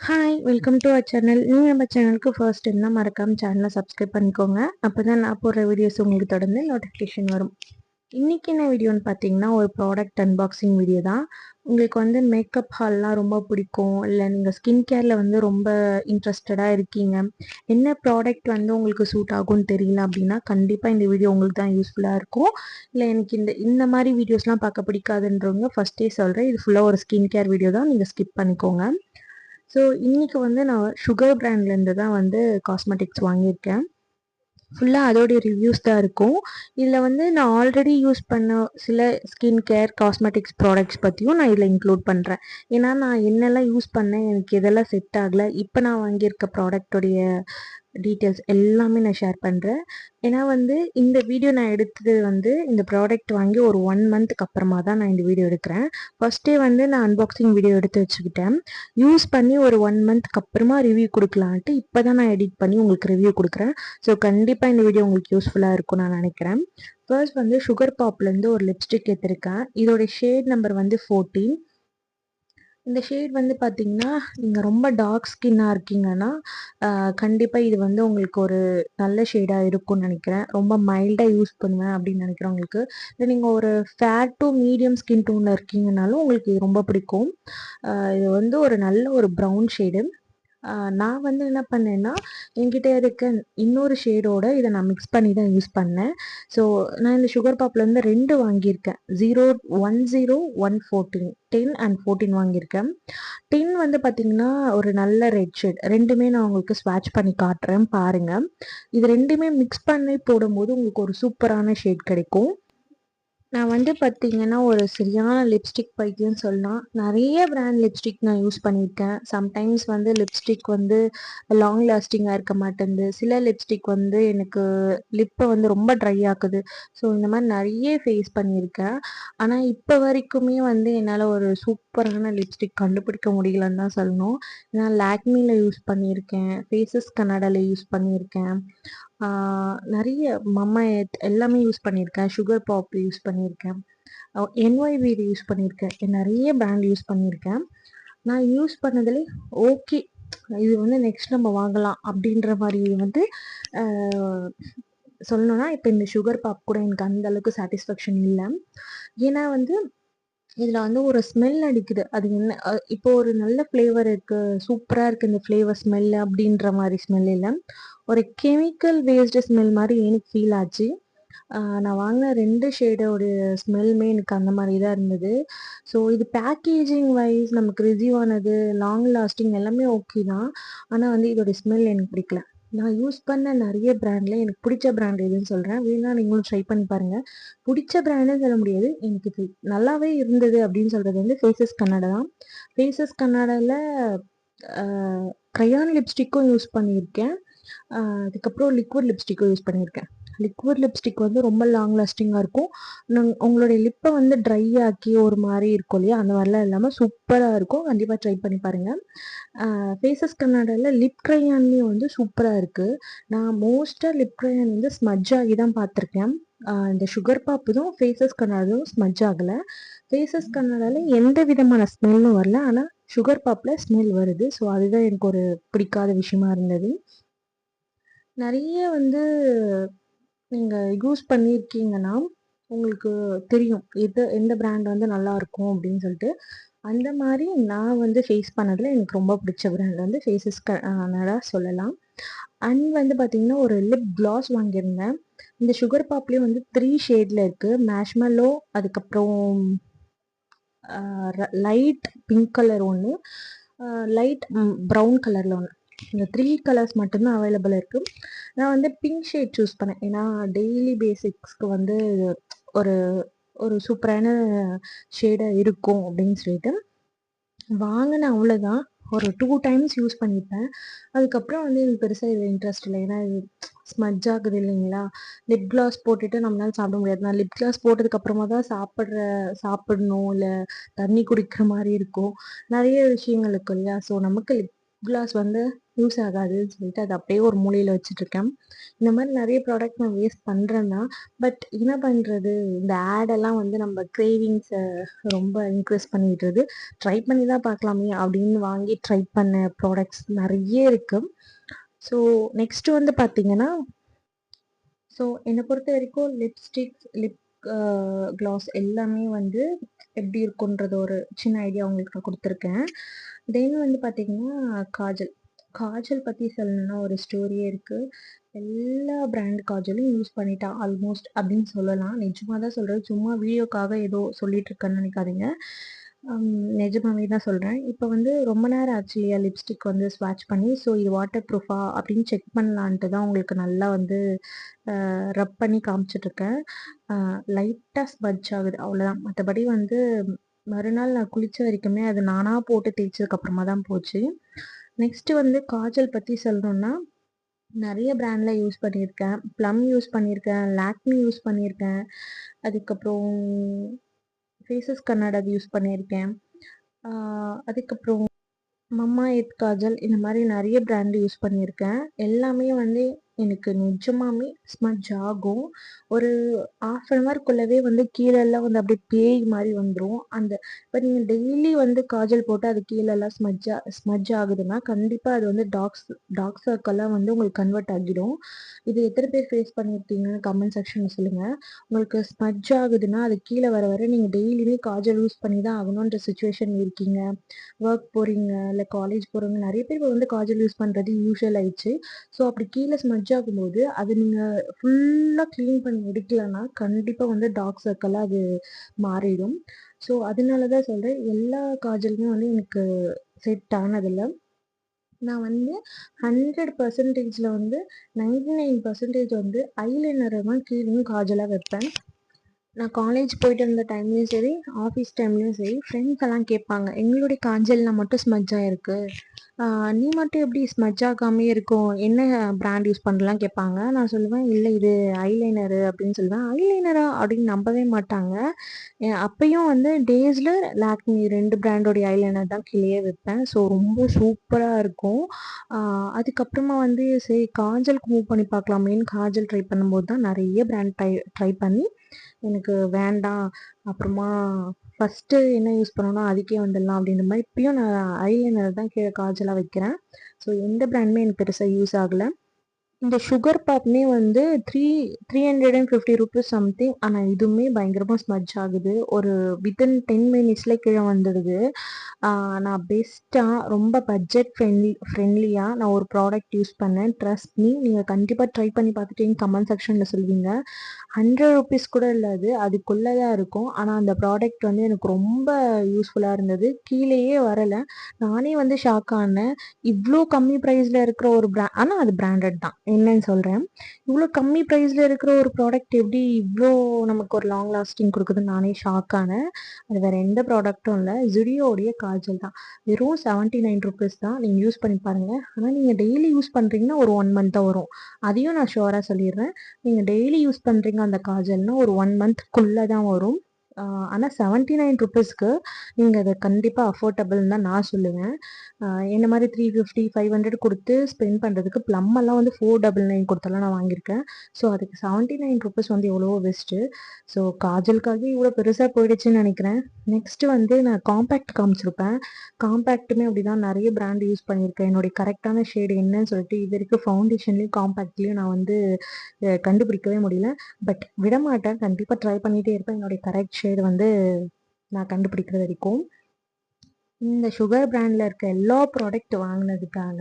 Hi welcome to our channel. நீங்கள் நம்ம சேனலுக்கு ஃபர்ஸ்ட் இருந்தால் மறக்காமல் சேனலை சப்ஸ்கிரைப் பண்ணிக்கோங்க. அப்போ தான் நான் போடுற வீடியோஸ் உங்களுக்கு தொடர்ந்து நோட்டிஃபிகேஷன் வரும். இன்றைக்கி என்ன வீடியோன்னு பார்த்தீங்கன்னா ஒரு ப்ராடக்ட் அன்பாக்சிங் வீடியோ தான். உங்களுக்கு வந்து மேக்கப் ஹால்லாம் ரொம்ப பிடிக்கும், இல்லை நீங்கள் ஸ்கின் கேரில் வந்து ரொம்ப இன்ட்ரெஸ்டடாக இருக்கீங்க, என்ன ப்ராடக்ட் வந்து உங்களுக்கு சூட் ஆகும்னு தெரியல அப்படின்னா கண்டிப்பாக இந்த வீடியோ உங்களுக்கு தான் யூஸ்ஃபுல்லாக இருக்கும். இல்லை எனக்கு இந்த மாதிரி வீடியோஸ்லாம் பார்க்க பிடிக்காதுன்றவங்க ஃபஸ்ட்டே சொல்கிறேன், இது ஃபுல்லாக ஒரு ஸ்கின் கேர் வீடியோ தான், நீங்கள் ஸ்கிப் பண்ணிக்கோங்க. ஸோ இன்றைக்கி வந்து நான் சுகர் பிராண்ட்லேருந்து தான் வந்து காஸ்மெட்டிக்ஸ் வாங்கியிருக்கேன். ஃபுல்லாக அதோடைய ரிவ்யூஸ் தான் இருக்கும். இதில் வந்து நான் ஆல்ரெடி யூஸ் பண்ண சில ஸ்கின் கேர் காஸ்மெட்டிக்ஸ் ப்ராடக்ட்ஸ் பற்றியும் நான் இதில் இன்க்ளூட் பண்ணுறேன். ஏன்னா நான் என்னெல்லாம் யூஸ் பண்ணேன், எனக்கு எதெல்லாம் செட் ஆகலை, இப்போ நான் வாங்கியிருக்க ப்ராடக்டோடைய டீட்டெயில்ஸ் எல்லாமே நான் ஷேர் பண்ணுறேன். ஏன்னா வந்து இந்த வீடியோ நான் எடுத்தது வந்து இந்த ப்ராடக்ட் வாங்கி ஒரு 1 மந்த்துக்கு அப்புறமா தான் நான் இந்த வீடியோ எடுக்கிறேன். ஃபஸ்ட்டே வந்து நான் அன்பாக்சிங் வீடியோ எடுத்து வச்சுக்கிட்டேன். யூஸ் பண்ணி ஒரு 1 மந்த்துக்கு அப்புறமா ரிவ்யூ கொடுக்கலான்ட்டு இப்போ தான் நான் எடிட் பண்ணி உங்களுக்கு ரிவ்யூ கொடுக்குறேன். ஸோ கண்டிப்பாக இந்த வீடியோ உங்களுக்கு யூஸ்ஃபுல்லாக இருக்கும்னு நான் நினைக்கிறேன். ஃபர்ஸ்ட் வந்து சுகர் பாப்லேருந்து ஒரு லிப்ஸ்டிக் எடுத்திருக்கேன். இதோட ஷேட் நம்பர் வந்து 14. இந்த ஷேட் வந்து பார்த்தீங்கன்னா, நீங்கள் ரொம்ப டார்க் ஸ்கின்னாக இருக்கீங்கன்னா, கண்டிப்பாக இது வந்து உங்களுக்கு ஒரு நல்ல ஷேடாக இருக்கும்னு நினைக்கிறேன். ரொம்ப மைல்டாக யூஸ் பண்ணுவேன் அப்படின்னு நினைக்கிறவங்களுக்கு. இல்லை நீங்கள் ஒரு ஃபேர் டு மீடியம் ஸ்கின் டோனில் இருக்கீங்கனாலும் உங்களுக்கு இது ரொம்ப பிடிக்கும். இது வந்து ஒரு நல்ல ஒரு ப்ரௌன் ஷேடு. நான் வந்து என்ன பண்ணேன்னா, என்கிட்ட இருக்க இன்னொரு ஷேடோட இதை நான் மிக்ஸ் பண்ணி தான் யூஸ் பண்ணேன். ஸோ நான் இந்த சுகர் பாப்லேருந்து 2 வாங்கியிருக்கேன். 10, 114, 10 அண்ட் 14 வாங்கியிருக்கேன். 10 வந்து பார்த்தீங்கன்னா ஒரு நல்ல ரெட் ஷேட். ரெண்டுமே நான் உங்களுக்கு ஸ்வாட்ச் பண்ணி காட்டுறேன் பாருங்கள். இது ரெண்டுமே மிக்ஸ் பண்ணி போடும்போது உங்களுக்கு ஒரு சூப்பரான ஷேட் கிடைக்கும். நான் வந்து பார்த்தீங்கன்னா, ஒரு சரியான லிப்ஸ்டிக் பைத்தியம்னு சொல்லலாம். நெறைய பிராண்ட் லிப்ஸ்டிக் நான் யூஸ் பண்ணியிருக்கேன். சம்டைம்ஸ் வந்து லிப்ஸ்டிக் வந்து லாங் லாஸ்டிங்கா இருக்க மாட்டேன்து. சில லிப்ஸ்டிக் வந்து எனக்கு லிப்ப வந்து ரொம்ப ட்ரை ஆக்குது. ஸோ இந்த மாரி நெறைய ஃபேஸ் பண்ணியிருக்கேன். ஆனா, இப்ப வரைக்குமே வந்து என்னால ஒரு சூப்பரான லிப்ஸ்டிக் கண்டுபிடிக்க முடியலன்னு தான் சொல்லணும். நான் லாக்மில யூஸ் பண்ணியிருக்கேன். ஃபேஸஸ் கனடால யூஸ் பண்ணியிருக்கேன். நெறைய மம்மா எர்த் எல்லாமே யூஸ் பண்ணியிருக்கேன். சுகர் பாப் யூஸ் பண்ணியிருக்கேன். என்ஒய்விடி யூஸ் பண்ணியிருக்கேன். நெறைய பிராண்ட் யூஸ் பண்ணியிருக்கேன். நான் யூஸ் பண்ணதுலே ஓகே, இது வந்து நெக்ஸ்ட் நம்ம வாங்கலாம் அப்படின்ற மாரி வந்து அ சொல்லணும்னா, இப்ப இந்த சுகர் பாப் கூட எனக்கு அந்த அளவுக்கு சாட்டிஸ்ஃபேக்ஷன் இல்ல. ஏன்னா வந்து இதில வந்து ஒரு ஸ்மெல் அடிக்குது. அது என்ன இப்போ ஒரு நல்ல ஃப்ளேவர் இருக்கு. சூப்பரா இருக்கு இந்த ஃப்ளேவர் ஸ்மெல் அப்படின்ற மாரி ஸ்மெல் இல்ல. ஒரு கெமிக்கல் பேஸ்டு ஸ்மெல் மாரி எனக்கு ஃபீல் ஆச்சு. நான் வாங்கின 2 ஷேடோடைய ஸ்மெல்லுமே எனக்கு அந்த மாரி தான் இருந்தது. ஸோ இது பேக்கேஜிங் வைஸ் நமக்கு ரிசீவ் ஆனது, லாங் லாஸ்டிங் எல்லாமே ஓகே தான். ஆனா வந்து இதோட ஸ்மெல் எனக்கு பிடிக்கல. நான் யூஸ் பண்ண நெறைய பிராண்ட்ல எனக்கு பிடிச்ச பிராண்ட் எதுன்னு சொல்றேன். வேணுனா நீங்களும் ட்ரை பண்ணி பாருங்க. பிடிச்ச பிராண்டுன்னு சொல்ல முடியாது. எனக்கு இது நல்லாவே இருந்தது அப்படின்னு சொல்றது வந்து ஃபேஸஸ் கன்னடா தான். ஃபேஸஸ் கன்னடால அ க்ரையான் லிப்ஸ்டிக்கும் யூஸ் பண்ணியிருக்கேன். அதுக்கப்புறம் லிக்விட் லிப்ஸ்டிக்கும் யூஸ் பண்ணியிருக்கேன். லிக்விட் லிப்ஸ்டிக் வந்து ரொம்ப லாங் லாஸ்டிங்காக இருக்கும். உங்களுடைய லிப்பை வந்து ட்ரை ஆக்கி ஒரு மாரி இருக்கும் இல்லையா? அந்த மாரிலாம் இல்லாம சூப்பரா இருக்கும். கண்டிப்பா ட்ரை பண்ணி பாருங்க. ஃபேஸஸ் கன்னடால லிப் க்ரையான்லேயும் வந்து சூப்பரா இருக்கு. நான் மோஸ்ட்டா லிப் க்ரையான் வந்து ஸ்மட்ஜ் ஆகி தான் பார்த்துருக்கேன். இந்த சுகர் பாப்புதும், ஃபேஸஸ் கன்னடாவும் ஸ்மட்ஜ் ஆகல. ஃபேஸஸ் கன்னடால எந்த விதமான ஸ்மெல்லும் வரல. ஆனா சுகர் பாப்ல ஸ்மெல் வருது. ஸோ அதுதான் எனக்கு ஒரு பிடிக்காத விஷயமா இருந்தது. நெறைய வந்து நீங்க யூஸ் பண்ணியிருக்கீங்கன்னா, உங்களுக்கு தெரியும். எந்த பிராண்ட் வந்து நல்லாயிருக்கும் அப்படின்னு சொல்லிட்டு. அந்த மாரி நான் வந்து ஃபேஸ் பண்ணதுல எனக்கு ரொம்ப பிடிச்ச பிராண்ட் வந்து ஃபேஸஸ் கன்னடா சொல்லலாம். அண்ட் வந்து பார்த்தீங்கன்னா, ஒரு லிப் கிளாஸ் வாங்கியிருந்தேன். இந்த சுகர் பாப்லேயே வந்து 3 ஷேட்ல இருக்கு. மேஷ்மெல்லோ, அதுக்கப்புறம் லைட் பிங்க் கலர் ஒண்ணு, லைட் ப்ரவுன் கலர்ல ஒண்ணு. இந்த 3 கலர்ஸ் மட்டும் தான் அவைலபிள் இருக்கு. நான் வந்து பிங்க் ஷேட் சூஸ் பண்ணேன். ஏன்னா டெய்லி பேசிக்ஸ்க்கு வந்து ஒரு ஒரு சூப்பரான ஷேடா இருக்கும் அப்படின்னு சொல்லிட்டு வாங்கினேன் அவ்வளோதான். ஒரு 2 டைம்ஸ் யூஸ் பண்ணிப்பேன். அதுக்கப்புறம் வந்து எனக்கு பெருசா இதுல இன்ட்ரெஸ்ட் இல்ல. ஏன்னா இது ஸ்மட்ஜ் ஆகுது இல்லைங்களா? லிப் கிளாஸ் போட்டுட்டு நம்மளால சாப்பிட முடியாது. நான் லிப் கிளாஸ் போட்டதுக்கு அப்புறமா தான் சாப்பிடணும், இல்ல தண்ணி குடிக்கிற மாரி இருக்கும். நெறைய விஷயங்கள் இருக்கும் இல்லையா? ஸோ நமக்கு கிளாஸ் வந்து யூஸ் ஆகாதுன்னு சொல்லிட்டு அதை அப்படியே ஒரு மூலையில் வச்சுட்ருக்கேன். இந்த மாதிரி நிறைய ப்ராடக்ட் நான் வேஸ்ட் பண்ணுறேன் தான். பட் என்ன பண்ணுறது, இந்த ஆடெல்லாம் வந்து நம்ம கிரேவிங்ஸை ரொம்ப இன்க்ரீஸ் பண்ணிடுறது. ட்ரை பண்ணி தான் பார்க்கலாமே அப்படின்னு வாங்கி ட்ரை பண்ண ப்ராடக்ட்ஸ் நிறைய இருக்குது. ஸோ நெக்ஸ்ட்டு வந்து பார்த்தீங்கன்னா, ஸோ என்னை பொறுத்த வரைக்கும் லிப்ஸ்டிக்ஸ், லிப் கிளாஸ் எல்லாமே வந்து எப்படி இருக்குன்றது ஒரு சின்ன ஐடியா உங்களுக்கு நான் கொடுத்துருக்கேன். தென் வந்து பார்த்தீங்கன்னா காஜல். காஜல் பற்றி சொல்லணும்னா ஒரு ஸ்டோரியே இருக்குது. எல்லா பிராண்ட் காஜலும் யூஸ் பண்ணிட்டேன் ஆல்மோஸ்ட் அப்படின்னு சொல்லலாம். நிஜமாக தான் சொல்கிறேன், சும்மா வீடியோக்காக ஏதோ சொல்லிட்டு இருக்கேன்னு நினைக்காதீங்க. நிஜமாவே தான் சொல்கிறேன். இப்போ வந்து ரொம்ப நேரம் ஆச்சு இல்லையா லிப்ஸ்டிக் வந்து ஸ்வாட்ச் பண்ணி. ஸோ இது வாட்டர் ப்ரூஃபா அப்படின்னு செக் பண்ணலான்ட்டு தான் உங்களுக்கு நல்லா வந்து ரப் பண்ணி காமிச்சிட்ருக்கேன். லைட்டாக ஸ்மட்ச் ஆகுது அவ்வளோதான். மற்றபடி வந்து மறுநாள் நான் குளிச்ச வரைக்குமே அது நானாக போட்டு தேய்ச்சதுக்கப்புறமா தான் போச்சு. நெக்ஸ்ட்டு வந்து காஜல் பற்றி சொல்லணுன்னா, நிறைய பிராண்டில் யூஸ் பண்ணியிருக்கேன். ப்ளம் யூஸ் பண்ணியிருக்கேன், லாக்மி யூஸ் பண்ணியிருக்கேன், அதுக்கப்புறம் ஃபேஸஸ் கன்னடா யூஸ் பண்ணியிருக்கேன். அதுக்கப்புறம் மம்மா எர்த் காஜல், இந்த மாதிரி நிறைய பிராண்ட் யூஸ் பண்ணியிருக்கேன். எல்லாமே வந்து எனக்கு நிஜமாவே ஸ்மட்ச் ஆகும். ஒரு 1/2 அன் ஹவர்க்குள்ளவே வந்து கீழெல்லாம் வந்து அப்படியே பேய் மாதிரி வந்துடும். அந்த இப்போ நீங்கள் டெய்லி வந்து காஜல் போட்டு அது கீழெல்லாம் ஸ்மட்ச் ஆகுதுன்னா கண்டிப்பாக அது வந்து டார்க் சர்க்கிளாக வந்து உங்களுக்கு கன்வெர்ட் ஆகிடும். இது எத்தனை பேர் ஃபேஸ் பண்ணியிருக்கீங்கன்னு கமெண்ட் செக்ஷனில் சொல்லுங்கள். உங்களுக்கு ஸ்மட்ச் ஆகுதுன்னா அது கீழே வர வர நீங்கள் டெய்லியுமே காஜல் யூஸ் பண்ணி தான் ஆகணுன்ற சுச்சுவேஷன் இருக்கீங்க, ஒர்க் போகிறீங்க, இல்லை காலேஜ் போகிறவங்க நிறைய பேர் இப்போ வந்து காஜல் யூஸ் பண்ணுறது யூஷுவல் ஆயிடுச்சு. ஸோ அப்படி கீழே ஸ்மட்ச் ஆகும்போது அது நீங்கள் ஃபுல்லாக க்ளீன் பண்ணி எடுக்கலைன்னா கண்டிப்பாக வந்து டார்க் சர்க்கிளாக அது மாறிடும். ஸோ அதனால தான் சொல்கிறேன், எல்லா காஜலுமே வந்து எனக்கு செட் ஆனதில்லை. நான் வந்து 100%ல் வந்து 99% வந்து ஐலைனரை தான் கீழேயும் காஜலாக வைப்பேன். நான் காலேஜ் போயிட்டு இருந்த டைம்லேயும் சரி, ஆஃபீஸ் டைம்லேயும் சரி, ஃப்ரெண்ட்ஸ் எல்லாம் கேட்பாங்க, எங்களுடைய காஜலில் மட்டும் ஸ்மட்ச் ஆகிருக்கு, நீ மட்டும் எப்படி ஸ்மட்ச் ஆகாமே இருக்கும், என்ன பிராண்ட் யூஸ் பண்ணலாம் கேட்பாங்க. நான் சொல்லுவேன், இல்லை இது ஐலைனரு அப்படின்னு சொல்லுவேன். ஐலைனரா அப்படின்னு நம்பவே மாட்டாங்க. அப்பயும் வந்து டேஸில் லாக்மி 2 பிராண்டோடைய ஐலைனர் தான் கீழேயே வைப்பேன். ஸோ ரொம்ப சூப்பராக இருக்கும். அதுக்கப்புறமா வந்து சரி காஜலுக்கு மூவ் பண்ணி பார்க்கலாமேன்னு காஜல் ட்ரை பண்ணும்போது தான் நிறைய பிராண்ட் ட்ரை பண்ணி எனக்கு வேண்டாம், அப்புறமா ஃபஸ்ட்டு என்ன யூஸ் பண்ணனோ அதுக்கே வந்துடலாம் அப்படின்ற மாதிரி இப்பயும் நான் ஐலைனர் தான் கீழே காஜலாக வைக்கிறேன். ஸோ எந்த பிராண்டுமே எனக்கு பெருசாக யூஸ் ஆகலை. இந்த சுகர் பாப்மே வந்து 350 ருபீஸ் சம்திங். ஆனால் இதுவுமே பயங்கரமாக ஸ்மட்ச் ஆகுது. ஒரு வித்தின் 10 மினிட்ஸில் கீழே வந்துடுது. நான் பெஸ்ட்டாக ரொம்ப பட்ஜெட் ஃப்ரெண்ட்லியாக நான் ஒரு ப்ராடக்ட் யூஸ் பண்ணேன். ட்ரஸ்ட் மீ, நீங்கள் கண்டிப்பாக ட்ரை பண்ணி பார்த்துட்டு எங்கள் கமெண்ட் செக்ஷனில் சொல்வீங்க. 100 ருபீஸ் கூட இல்லை, அதுக்குள்ளே தான் இருக்கும். ஆனால் அந்த ப்ராடக்ட் வந்து எனக்கு ரொம்ப யூஸ்ஃபுல்லாக இருந்தது. கீழேயே வரலை. நானே வந்து ஷாக் ஆனேன். இவ்வளோ கம்மி ப்ரைஸில் இருக்கிற ஒரு ஆனால் அது பிராண்டட் தான், என்னன்னு சொல்கிறேன். இவ்வளோ கம்மி ப்ரைஸில் இருக்கிற ஒரு ப்ராடக்ட் எப்படி இவ்வளோ நமக்கு ஒரு லாங் லாஸ்டிங் கொடுக்குதுன்னு நானே ஷாக் ஆனேன். அது வேறு எந்த ப்ராடக்ட்டும் இல்லை, ஜுடியோடைய காஜல் தான். வெறும் 79 ருபீஸ் தான். நீங்கள் யூஸ் பண்ணி பாருங்கள். ஆனால் நீங்கள் டெய்லி யூஸ் பண்ணுறீங்கன்னா ஒரு 1 மந்த் தான் வரும். அதையும் நான் ஷுவராக சொல்லிடுறேன். நீங்கள் டெய்லி யூஸ் பண்ணுறீங்க அந்த காஜல்னா ஒரு 1 மந்த்க்குள்ளே தான் வரும். ஆனால் 79 ருபீஸ்க்கு நீங்கள் அதை கண்டிப்பாக அஃபோர்டபுள்னு தான் நான் சொல்லுவேன். என்ன மாதிரி 350 500 கொடுத்து ஸ்பெண்ட் பண்ணுறதுக்கு ப்ளம்மெல்லாம் வந்து 499 கொடுத்தெல்லாம் நான் வாங்கியிருக்கேன். ஸோ அதுக்கு 79 ருபீஸ் வந்து எவ்வளவோ பெஸ்ட்டு. ஸோ காஜலுக்காக இவ்வளோ பெருசாக போயிடுச்சுன்னு நினைக்கிறேன். நெக்ஸ்ட்டு வந்து நான் காம்பேக்ட் காமிச்சிருப்பேன். காம்பேக்ட்டுமே அப்படி தான் நிறைய பிராண்ட் யூஸ் பண்ணியிருக்கேன். என்னுடைய கரெக்டான ஷேடு என்னன்னு சொல்லிட்டு இது வரைக்கும் ஃபவுண்டேஷன்லேயும் காம்பேக்ட்லேயும் நான் வந்து கண்டுபிடிக்கவே முடியல. பட் விடமாட்டேன், கண்டிப்பாக ட்ரை பண்ணிகிட்டே இருப்பேன் என்னுடைய கரெக்ட் ஷேடு வந்து நான் கண்டுபிடிக்கிற வரைக்கும். இந்த சுகர் பிராண்டில் இருக்க எல்லா ப்ராடக்ட் வாங்கினதுக்காக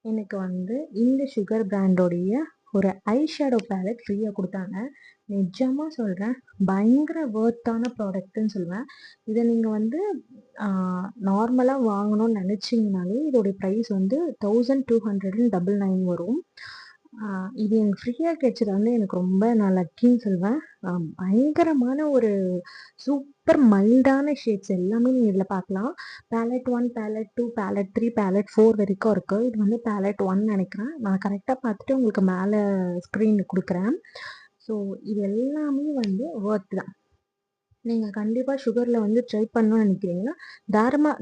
எனக்கு வந்து இந்த சுகர் பிராண்டோடைய ஒரு ஐ ஷேடோ பேலட் ஃப்ரீயாக கொடுத்தாங்க. நிஜமாக சொல்கிறேன், பயங்கர ஒர்த்தான ப்ராடக்ட்டுன்னு சொல்லுவேன். இதை நீங்கள் வந்து நார்மலாக வாங்கணும்னு நினச்சிங்கனாலே இதோடைய ப்ரைஸ் வந்து 1299 வரும். இது எனக்கு ஃப்ரீயாக கிடைச்சது வந்து எனக்கு ரொம்ப நான் லக்கின்னு சொல்வேன். பயங்கரமான ஒரு சூப்பர் மைல்டான ஷேட்ஸ் எல்லாமே நீங்கள் இதில் பார்க்கலாம். பேலட் 1, பேலட் 2, பேலட் 3, பேலட் 4 வரைக்கும் இருக்குது. இது வந்து பேலட் 1 நினைக்கிறேன். நான் கரெக்டாக பார்த்துட்டு உங்களுக்கு மேலே ஸ்க்ரீனில் கொடுக்குறேன். ஸோ இது எல்லாமே வந்து ஒர்த் தான். நீங்கள் கண்டிப்பாக சுகரில் வந்து ட்ரை பண்ணணும்னு நினைக்கிறீங்கன்னா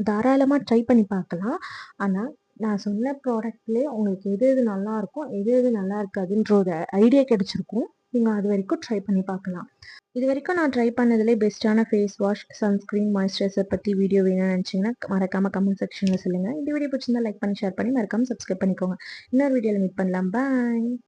தாராளமாக ட்ரை பண்ணி பார்க்கலாம். ஆனால் நான் சொன்ன ப்ராடக்ட்லேயே உங்களுக்கு எது எது நல்லாயிருக்கும், எது எது நல்லா இருக்காதுன்ற ஒரு ஐடியா கிடைச்சிருக்கும். நீங்கள் அது வரைக்கும் ட்ரை பண்ணி பார்க்கலாம். இது வரைக்கும் நான் ட்ரை பண்ணதுலேயே பெஸ்ட்டான ஃபேஸ் வாஷ், சன்ஸ்க்ரீன், மாய்ஸ்சரைசர் பற்றி வீடியோ வேணும்னு நினச்சிங்கன்னா மறக்காமல் கமெண்ட் செக்ஷனில் சொல்லுங்கள். இந்த வீடியோ பிடிச்சிருந்தா லைக் பண்ணி ஷேர் பண்ணி மறக்காமல் சப்ஸ்கிரைப் பண்ணிக்கோங்க. இன்னொரு வீடியோவில் மீட் பண்ணலாம். பாய்.